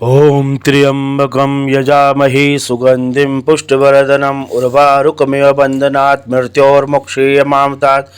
ओम त्र्यंबकं यजामहे सुगंधिं पुष्टिवर्धनम् उर्वारुकमिव बन्धनात् मृत्योर्मुक्षीयमामृतात्।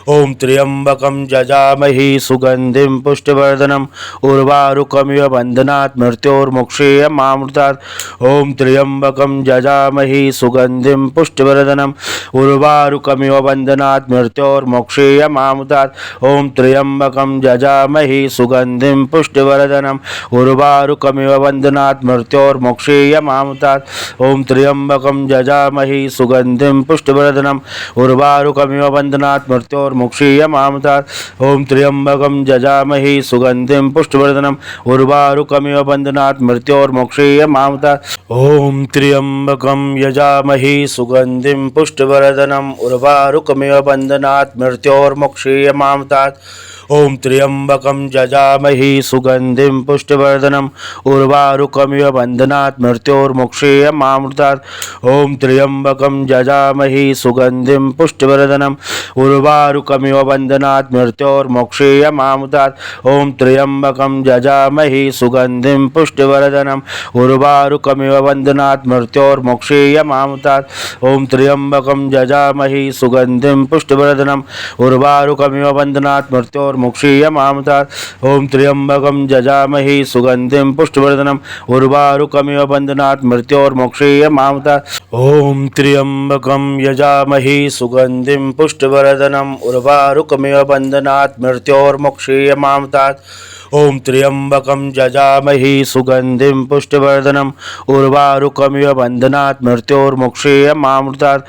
ओम त्र्यंबकं यजामहे सुगंधिं पुष्टिवर्धनम् उर्वारुकमिव बन्धनात् मृत्योर्मुक्षीयमामृतात्। ओम त्र्यंबकं यजामहे सुगंधिं पुष्टिवर्धनम् उर्वारुकमिव बन्धनात् मृत्योर्मुक्षीयमामृतात्। ओम त्र्यंबकं यजामहे सुगंधिं पुष्टिवर्धनम् उर्वारुकमिव बन्धनात् मृत्योर्मुक्षीयमामृतात्। ओम त्र्यंबकं यजामहे सुगंधिं पुष्टिवर्धनम् उर्वारुकमिव बन्धनात् मृत्योर्मुक्षीयमामृतात्। ओम त्र्यंबकं यजामहे सुगंधिं पुष्टिवर्धनम् उर्वारुकमिव बन्धनात् मृत्योर्मुक्षीयमामृतात्। ओम त्र्यंबकं यजामहे सुगंधिं पुष्टिवर्धनम् उर्वारुकमिव बन्धनात् मृत्योर्मुक्षीयमामृतात्। ओम त्र्यंबकं यजामहे सुगंधिं पुष्टिवर्धनम् उर्वारुकमिव बन्धनात् मृत्योर्मुक्षीयमामृतात्। ओम त्र्यंबकं यजामहे सुगंधिं पुष्टिवर्धनम् उर्वारुकमिव बन्धनात् मृत्योर्मुक्षीयमामृतात्। ओम त्र्यंबकं यजामहे सुगंधिं पुष्टिवर्धनम् उर्वारुकमिव बन्धनात् मृत्योर्मुक्षीयमामृतात्। ओम त्र्यंबकं यजामहे सुगंधिं पुष्टिवर्धनम् उर्वारुकमिव बन्धनात् मृत्योर्मुक्षीयमामृतात्। ओम त्र्यंबकं यजामहे सुगंधिं पुष्टिवर्धनम् उर्वारुकमिव बन्धनात् मृत्योर्मुक्षीयमामृतात्। ओम त्र्यंबकं यजामहे सुगंधिं पुष्टिवर्धनम् उर्वारुकमिव बन्धनात् मृत्योर्मुक्षीयमामृतात्। ओम त्र्यंबकं यजामहे सुगंधिं पुष्टिवर्धनम् उर्वारुकमिव बन्धनात् मृत्योर्मुक्षीयमामृतात्।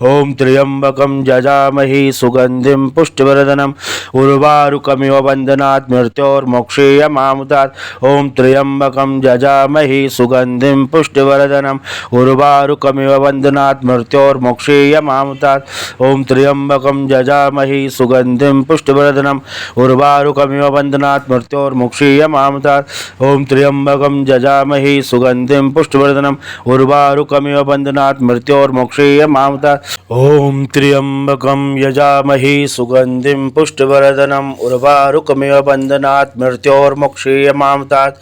ओम त्र्यंबकं यजामहे सुगंधिं पुष्टिवर्धनम् उर्वारुकमिव बन्धनात् मृत्योर्मुक्षीयमामृतात्। ओम त्र्यंबकं यजामहे सुगंधिं पुष्टिवर्धनम् उर्वारुकमिव बन्धनात् मृत्योर्मुक्षीयमामृतात्। ओम त्र्यंबकं यजामहे सुगंधिं पुष्टिवर्धनम् उर्वारुकमिव बन्धनात् मृत्योर्मुक्षीयमामृतात्। ओम त्र्यंबकं यजामहे सुगंधिं पुष्टिवर्धनम् उर्वारुकमिव बन्धनात् मृत्योर्मुक्षीयमामृतात्। ओम त्र्यंबकं यजामहे सुगंधिं पुष्टिवर्धनम् उर्वारुकमिव बन्धनात् मृत्योर्मुक्षीयमामृतात्। ओम त्र्यंबकं यजामहे सुगंधिं पुष्टिवर्धनम् उर्वारुकमिव बन्धनात् मृत्योर्मुक्षीयमामृतात्।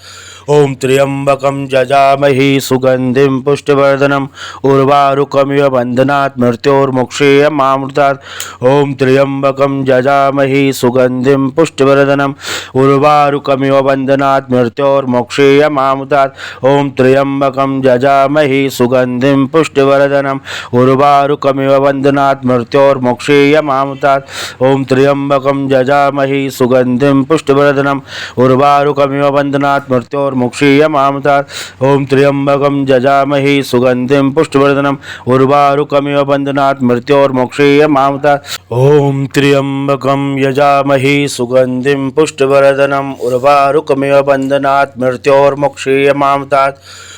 ओम त्र्यंबकं यजामहे सुगंधिं पुष्टिवर्धनम् उर्वारुकमिव बन्धनात् मृत्योर्मुक्षीयमामृतात्। ओम त्र्यंबकं यजामहे सुगंधिं पुष्टिवर्धनम् उर्वारुकमिव बन्धनात् मृत्योर्मुक्षीयमामृतात्। ओम त्र्यंबकं यजामहे सुगंधिं पुष्टिवर्धनम् उर्वारुकमिव बन्धनात् मृत्योर्मुक्षीयमामृतात्। ओम त्र्यंबकं यजामहे सुगंधिं पुष्टिवर्धनम् उर्वारुकमिव बन्धनात् मृत्योर्मुक्षीयमामृतात्। ओम त्र्यंबकं यजामहे सुगंधिं पुष्टिवर्धनम् उर्वारुकमिव बन्धनात् मृत्योर्मुक्षीयमामृतात्। ओम त्र्यंबकं यजामहे सुगंधिं पुष्टिवर्धनम् उर्वारुकमिव बन्धनात् मृत्योर्मुक्षीयमामृतात्।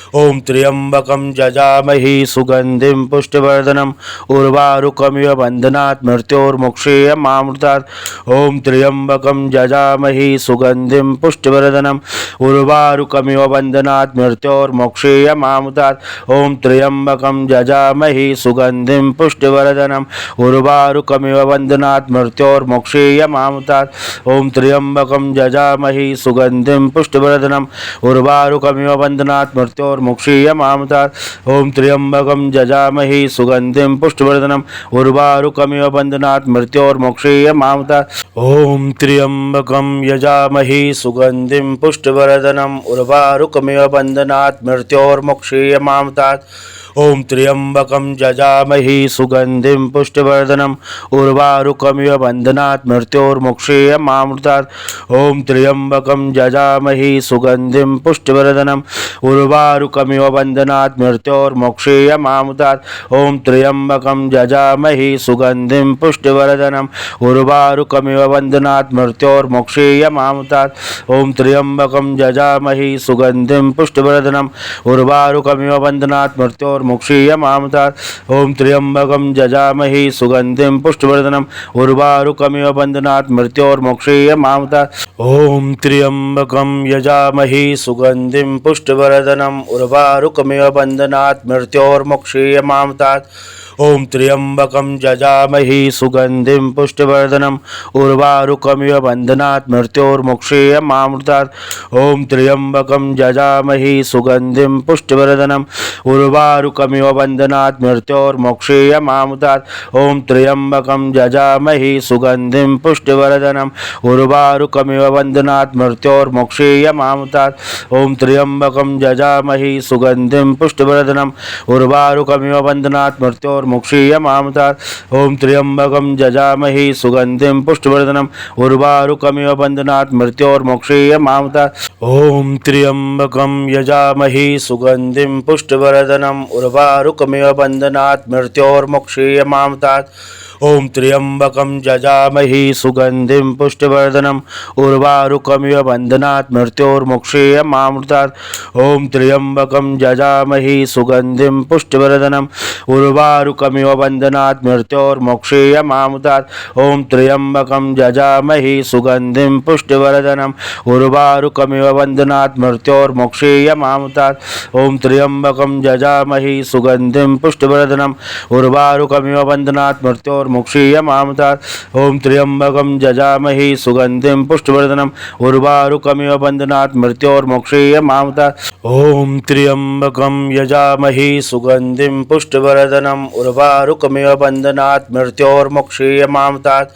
ओम त्र्यंबकं यजामहे सुगंधिं पुष्टिवर्धनम् उर्वारुकमिव बन्धनात् मृत्योर्मुक्षीयमामृतात्। ओम त्र्यंबकं यजामहे सुगंधिं पुष्टिवर्धनम् उर्वारुकमिव बन्धनात् मृत्योर्मुक्षीयमामृतात्। ओम त्र्यंबकं यजामहे सुगंधिं पुष्टिवर्धनम् उर्वारुकमिव बन्धनात् मृत्योर्मुक्षीयमामृतात्। ओम त्र्यंबकं यजामहे सुगंधिं पुष्टिवर्धनम् उर्वारुकमिव बन्धनात् मृत्योर्मुक्षीयमामृतात्। ओम त्र्यंबकं यजामहे सुगंधिं पुष्टिवर्धनम् उर्वारुकमिव बन्धनात् मृत्योर्मुक्षीयमामृतात्। ओम त्र्यंबकं यजामहे सुगंधिं पुष्टिवर्धनम् उर्वारुकमिव बन्धनात् मृत्योर्मुक्षीयमामृतात्। ओम त्र्यंबकं यजामहे सुगंधिं पुष्टिवर्धनम् उर्वारुकमिव बन्धनात् मृत्योर्मुक्षीयमामृतात्। ओम त्र्यंबकं यजामहे सुगंधिं पुष्टिवर्धनम् उर्वारुकमिव बन्धनात् मृत्योर्मुक्षीयमामृतात्। ओम त्र्यंबकं यजामहे सुगंधिं पुष्टिवर्धनम् उर्वारुकमिव बन्धनात् मृत्योर्मुक्षीयमामृतात्। ओम त्र्यंबकं यजामहे सुगंधिं पुष्टिवर्धनम् उर्वारुकमिव बन्धनात् मृत्योर्मुक्षीयमामृतात्। ओम त्र्यंबकं यजामहे सुगंधिं पुष्टिवर्धनम् उर्वारुकमिव बन्धनात् मृत्योर्मुक्षीयमामृतात्। ओम त्र्यंबकं यजामहे सुगंधिं पुष्टिवर्धनम् उर्वारुकमिव बन्धनात् मृत्योर्मुक्षीयमामृतात्। ओम त्र्यंबकं यजामहे सुगंधिं पुष्टिवर्धनम् उर्वारुकमिव बन्धनात् मृत्योर्मुक्षीयमामृतात्। ओम त्र्यंबकं यजामहे सुगंधिं पुष्टिवर्धनम् उर्वारुकमिव बन्धनात् मृत्योर्मुक्षीयमामृतात्। ओम त्र्यंबकं यजामहे सुगंधिं पुष्टिवर्धनम् उर्वारुकमिव बन्धनात् मृत्योर्मुक्षीयमामृतात्। ओम त्र्यंबकं यजामहे सुगंधिं पुष्टिवर्धनम् उर्वारुकमिव बन्धनात् मृत्योर्मुक्षीयमामृतात्। ओम त्र्यंबकं यजामहे सुगंधिं पुष्टिवर्धनम् उर्वारुकमिव बन्धनात् मृत्योर्मुक्षीयमामृतात्। ओम त्र्यंबकं यजामहे सुगंधिं पुष्टिवर्धनम् उर्वारुकमिव बन्धनात् मृत्योर्मुक्षीयमामृतात्। ओम त्र्यंबकं यजामहे सुगंधिं पुष्टिवर्धनम् उर्वारुकमिव बन्धनात् मृत्योर्मुक्षीयमामृतात्। ओम त्र्यंबकं यजामहे सुगंधिं पुष्टिवर्धनम् उर्वारुकमिव बन्धनात् मृत्योर्मुक्षीयमामृतात्। ओम त्र्यंबकं यजामहे सुगंधिं पुष्टिवर्धनम् उर्वारुकमिव बन्धनात् मृत्योर्मुक्षीयमामृतात्। ओम त्र्यंबकं यजामहे सुगंधिं पुष्टिवर्धनम् उर्वारुकमिव बन्धनात् मृत्योर्मुक्षीयमामृतात्। ओम त्र्यंबकं यजामहे सुगंधिं पुष्टिवर्धनम् उर्वारुकमिव बन्धनात् मृत्योर्मुक्षीयमामृतात्।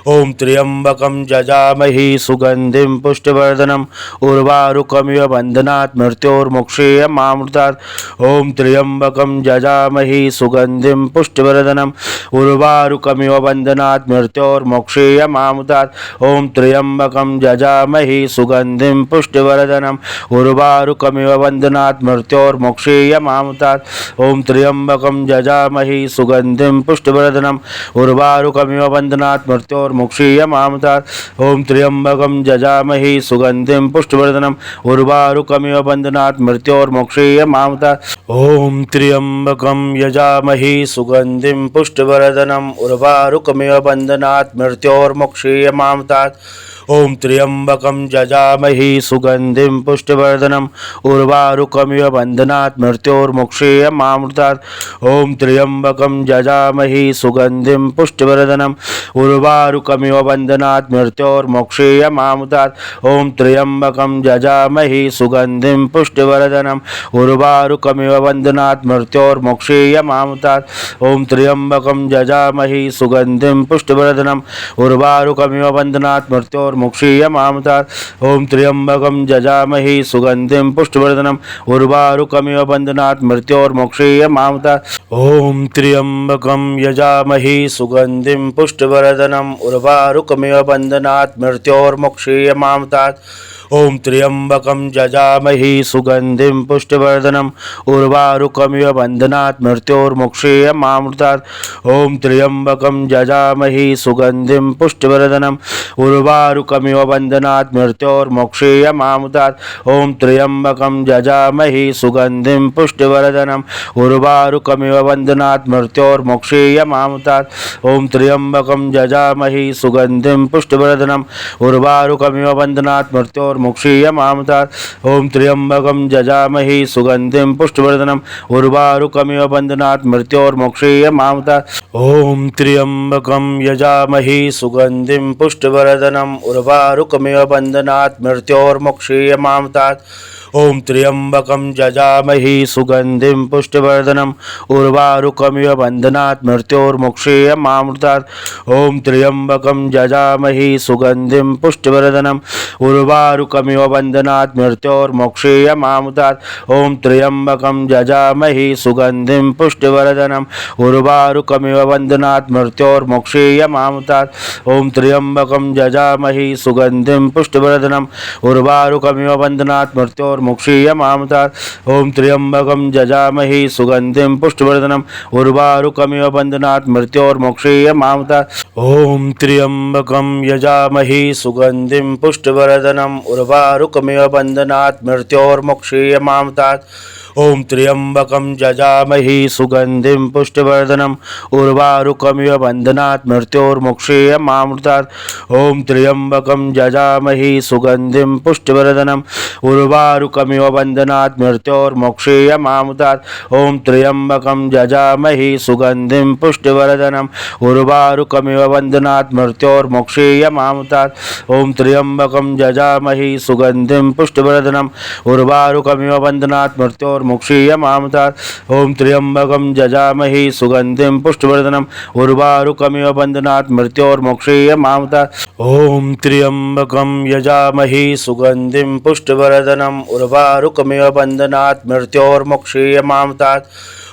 ओम त्र्यंबकं यजामहे सुगंधिं पुष्टिवर्धनम् उर्वारुकमिव बन्धनात् मृत्योर्मुक्षीयमामृतात्। ओम त्र्यंबकं यजामहे सुगंधिं पुष्टिवर्धनम् उर्वारुकमिव बन्धनात् मृत्योर्मुक्षीयमामृतात्। ओम त्र्यंबकं यजामहे सुगंधिं पुष्टिवर्धनम् उर्वारुकमिव बन्धनात् मृत्योर्मुक्षीयमामृतात्। ओम त्र्यंबकं यजामहे सुगंधिं पुष्टिवर्धनम् उर्वारुकमिव बन्धनात् मृत्योर्मुक्षीयमामृतात्। ओम त्र्यंबकं यजामहे सुगंधिं पुष्टिवर्धनम् उर्वारुकमिव बन्धनात् मृत्योर्मुक्षीयमामृतात्। ओम त्र्यंबकं यजामहे सुगंधिं पुष्टिवर्धनम् उर्वारुकमिव बन्धनात् मृत्योर्मुक्षीयमामृतात्। ओम त्र्यंबकं यजामहे सुगंधिं पुष्टिवर्धनम् उर्वारुकमिव बन्धनात् मृत्योर्मुक्षीयमामृतात्। ओम त्र्यंबकं यजामहे सुगंधिं पुष्टिवर्धनम् उर्वारुकमिव बन्धनात् मृत्योर्मुक्षीयमामृतात्। ओम त्र्यंबकं यजामहे सुगंधिं पुष्टिवर्धनम् उर्वारुकमिव बन्धनात् मृत्योर्मुक्षीयमामृतात्। ओम त्र्यंबकं यजामहे सुगंधिं पुष्टिवर्धनम् उर्वारुकमिव बन्धनात् मृत्योर्मुक्षीयमामृतात्। ओम त्र्यंबकं यजामहे सुगंधिं पुष्टिवर्धनम् उर्वारुकमिव बन्धनात् मृत्योर्मुक्षीयमामृतात्। ओम त्र्यंबकं यजामहे सुगंधिं पुष्टिवर्धनम् उर्वारुकमिव बन्धनात् मृत्योर्मुक्षीयमामृतात्। ओम त्र्यंबकं यजामहे सुगंधिं पुष्टिवर्धनम् उर्वारुकमिव बन्धनात् मृत्योर्मुक्षीयमामृतात्। ओम त्र्यंबकं यजामहे सुगंधिं पुष्टिवर्धनम् उर्वारुकमिव बन्धनात् मृत्योर्मुक्षीयमामृतात्। ओम त्र्यंबकं यजामहे सुगंधिं पुष्टिवर्धनम् उर्वारुकमिव बन्धनात् मृत्योर्मुक्षीयमामृतात्। ओम त्र्यंबकं यजामहे सुगंधिं पुष्टिवर्धनम् उर्वारुकमिव बन्धनात् मृत्योर्मुक्षीयमामृतात्। ओम त्र्यंबकं यजामहे सुगंधिं पुष्टिवर्धनम् उर्वारुकमिव बन्धनात् मृत्योर्मुक्षीयमामृतात्। ओम त्र्यंबकं यजामहे सुगंधिं पुष्टिवर्धनम् उर्वारुकमिव बन्धनात् मृत्योर्मुक्षीयमामृतात्। ओम त्र्यंबकं यजामहे सुगंधिं पुष्टिवर्धनम् उर्वारुकमिव बन्धनात् मृत्योर्मुक्षीयमामृतात्। ओम त्र्यंबकं यजामहे सुगंधिं पुष्टिवर्धनम् उर्वारुकमिव बन्धनात् मृत्योर्मुक्षीयमामृतात्। ओम त्र्यंबकं यजामहे सुगंधिं पुष्टिवर्धनम् उर्वारुकमिव बन्धनात् मृत्योर्मुक्षीयमामृतात्। ओम त्र्यंबकं यजामहे सुगंधिं पुष्टिवर्धनम् उर्वारुकमिव बन्धनात् मृत्योर्मुक्षीयमामृतात्। ओम त्र्यंबकं यजामहे सुगंधिं पुष्टिवर्धनम् उर्वारुकमिव बन्धनात् मृत्योर्मुक्षीयमामृतात्। ओम त्र्यंबकं यजामहे सुगंधिं पुष्टिवर्धनम् उर्वारुकमिव बन्धनात् मृत्योर्मुक्षीयमामृतात्। ओम त्र्यंबकं जजामहि सुगंधिं पुष्टिवर्धनम् उर्वारुकमिव बन्धनात् मृत्योर्मुक्षीयमामृतात्। ओम त्र्यंबकं जजामहि सुगंधिं पुष्टिवर्धनम् उर्वारुकमिव बन्धनात् मृत्योर्मुक्षीयमामृतात्। ओम त्र्यंबकं जजामहि सुगंधिं पुष्टिवर्धनम् उर्वारुकमिव बन्धनात् मृत्योर्मुक्षीयमामृतात्। ओम त्र्यंबकं जजामहि सुगंधिं पुष्टिवर्धनम् उर्वारुकमिव बन्धनात् मृत्योर्मुक्षीयमामृतात्। ओम त्र्यंबकं जजामहि सुगंधिं पुष्टिवर्धनम् उर्वारुकमिव बन्धनात् मृत्योर्मुक्षीयमामृतात्। ओम त्र्यंबकं यजामहि सुगंधिं पुष्टिवर्धनम् उर्वारुकमिव बन्धनात् मृत्योर्मुक्षीयमामृतात्।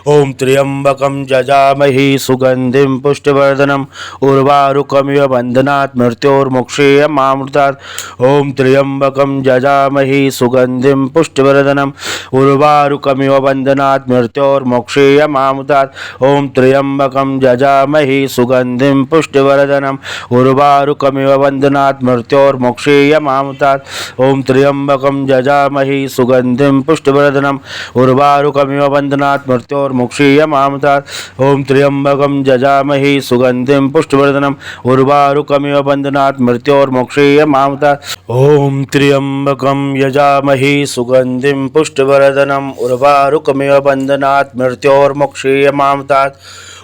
ओम त्र्यंबकं जजामहि सुगंधिं पुष्टिवर्धनम् उर्वारुकमिव बन्धनात् मृत्योर्मुक्षीयमामृतात्। ओम त्र्यंबकं जजामहि सुगंधिं पुष्टिवर्धनम् उर्वारुकमिव बन्धनात् मृत्योर्मुक्षीयमामृतात्। ओम त्र्यंबकं जजामहि सुगंधिं पुष्टिवर्धनम् उर्वारुकमिव बन्धनात् मृत्योर्मुक्षीयमामृतात्। ओम त्र्यंबकं जजामहि सुगंधिं पुष्टिवर्धनम् उर्वारुकमिव बन्धनात् मृत्योर्मुक्षीयमामृतात्। ओम त्र्यंबकं जजामहि सुगंधिं पुष्टिवर्धनम् उर्वारुकमिव बन्धनात् मृत्योर्मुक्षीयमामृतात्। ओम त्र्यंबकं यजामहि सुगंधिं पुष्टिवर्धनम् उर्वारुकमिव बन्धनात् मृत्योर्मुक्षीयमामृतात्।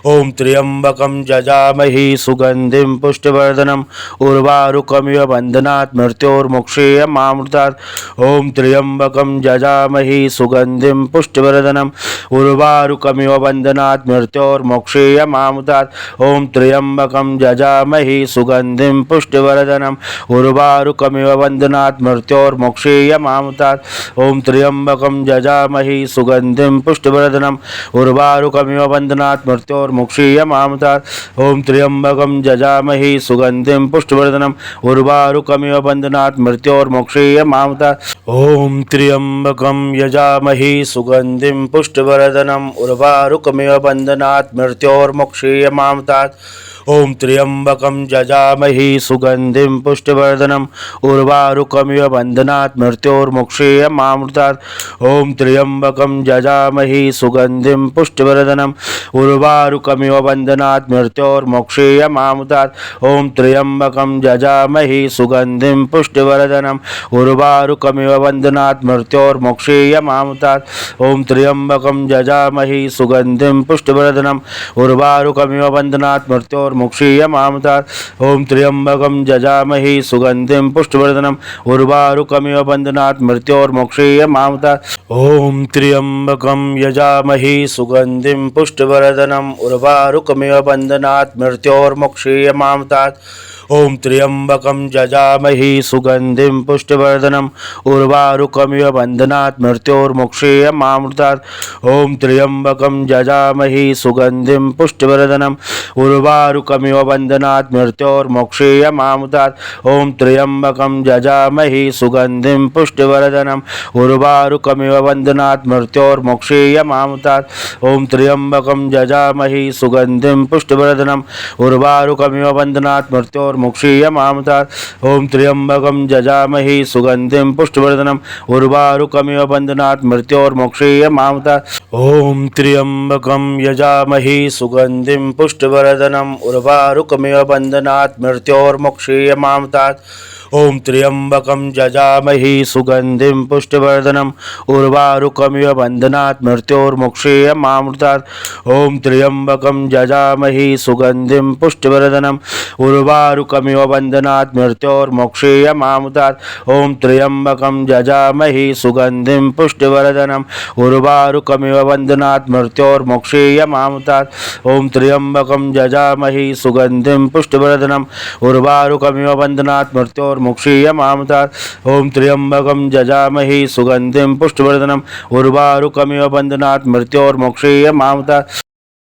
ओम त्र्यंबकं जजामहि सुगंधिं पुष्टिवर्धनम् उर्वारुकमिव बन्धनात् मृत्योर्मुक्षीयमामृतात्। ओम त्र्यंबकं जजामहि सुगंधिं पुष्टिवर्धनम् उर्वारुकमिव बन्धनात् मृत्योर्मुक्षीयमामृतात्। ओम त्र्यंबकं जजामहि सुगंधिं पुष्टिवर्धनम् उर्वारुकमिव बन्धनात् मृत्योर्मुक्षीयमामृतात्। ओम त्र्यंबकं जजामहि सुगंधिं पुष्टिवर्धनम् उर्वारुकमिव बन्धनात् मृत्योर्मुक्षीयमामृतात्। ओम त्र्यंबकं जजामहि सुगंधिं पुष्टिवर्धनम् उर्वारुकमिव बन्धनात् मृत्योर्मुक्षीयमामृतात्। ओम त्र्यंबकं यजामहि सुगंधिं पुष्टिवर्धनम् उर्वारुकमिव बन्धनात् मृत्योर्मुक्षीयमामृतात्। ओम त्र्यंबकं जजामहि सुगंधिं पुष्टिवर्धनम् उर्वारुकमिव बन्धनात् मृत्योर्मुक्षीयमामृतात्। ओम त्र्यंबकं जजामहि सुगंधिं पुष्टिवर्धनम् उर्वारुकमिव बन्धनात् मृत्योर्मुक्षीयमामृतात्। ओम त्र्यंबकं जजामहि सुगंधिं पुष्टिवर्धनम् उर्वारुकमिव बन्धनात् मृत्योर्मुक्षीयमामृतात्। ओम त्र्यंबकं जजामहि सुगंधिं पुष्टिवर्धनम् उर्वारुकमिव बन्धनात् मृत्योर्मुक्षीयमामृतात्। ओम त्र्यंबकं जजामहि सुगंधिं पुष्टिवर्धनम् उर्वारुकमिव बन्धनात् मृत्योर्मुक्षीयमामृतात्। ओम त्र्यंबकं यजामहि सुगंधिं पुष्टिवर्धनम् उर्वारुकमिव बन्धनात् मृत्योर्मुक्षीयमामृतात्। ओम त्र्यंबकं जजामहि सुगंधिं पुष्टिवर्धनम् उर्वारुकमिव बन्धनात् मृत्योर्मुक्षीयमामृतात्। ओम त्र्यंबकं जजामहि सुगंधिं पुष्टिवर्धनम् उर्वारुकमिव बन्धनात् मृत्योर्मुक्षीयमामृतात्। ओम त्र्यंबकं जजामहि सुगंधिं पुष्टिवर्धनम् उर्वारुकमिव बन्धनात् मृत्योर्मुक्षीयमामृतात्। ओम त्र्यंबकं जजामहि सुगंधिं पुष्टिवर्धनम् उर्वारुकमिव बन्धनात् मृत्योर्मुक्षीयमामृतात्। ओम त्र्यंबकं जजामहि सुगंधिं पुष्टिवर्धनम् उर्वारुकमिव बन्धनात् मृत्योर्मुक्षीयमामृतात्। ओम त्र्यंबकं यजामहि सुगंधिं पुष्टिवर्धनम् उर्वारुकमिव बन्धनात् मृत्योर्मुक्षीयमामृतात्। ओम त्र्यंबकं जजामहि सुगंधिं पुष्टिवर्धनम् उर्वारुकमिव बन्धनात् मृत्योर्मुक्षीयमामृतात्। ओम त्र्यंबकं जजामहि सुगंधिं पुष्टिवर्धनम् उर्वारुकमिव बन्धनात् मृत्योर्मुक्षीयमामृतात्। ओम त्र्यंबकं जजामहि सुगंधिं पुष्टिवर्धनम् उर्वारुकमिव बन्धनात् मृत्योर्मुक्षीयमामृतात्। ओम त्र्यंबकं जजामहि सुगंधिं पुष्टिवर्धनम् उर्वारुकमिव बन्धनात् मृत्योर्मुक्षीयमामृतात्। ओम त्र्यंबकं जजामहि सुगंधिं पुष्टिवर्धनम् उर्वारुकमिव बन्धनात् मृत्योर्मुक्षीयमामृतात्।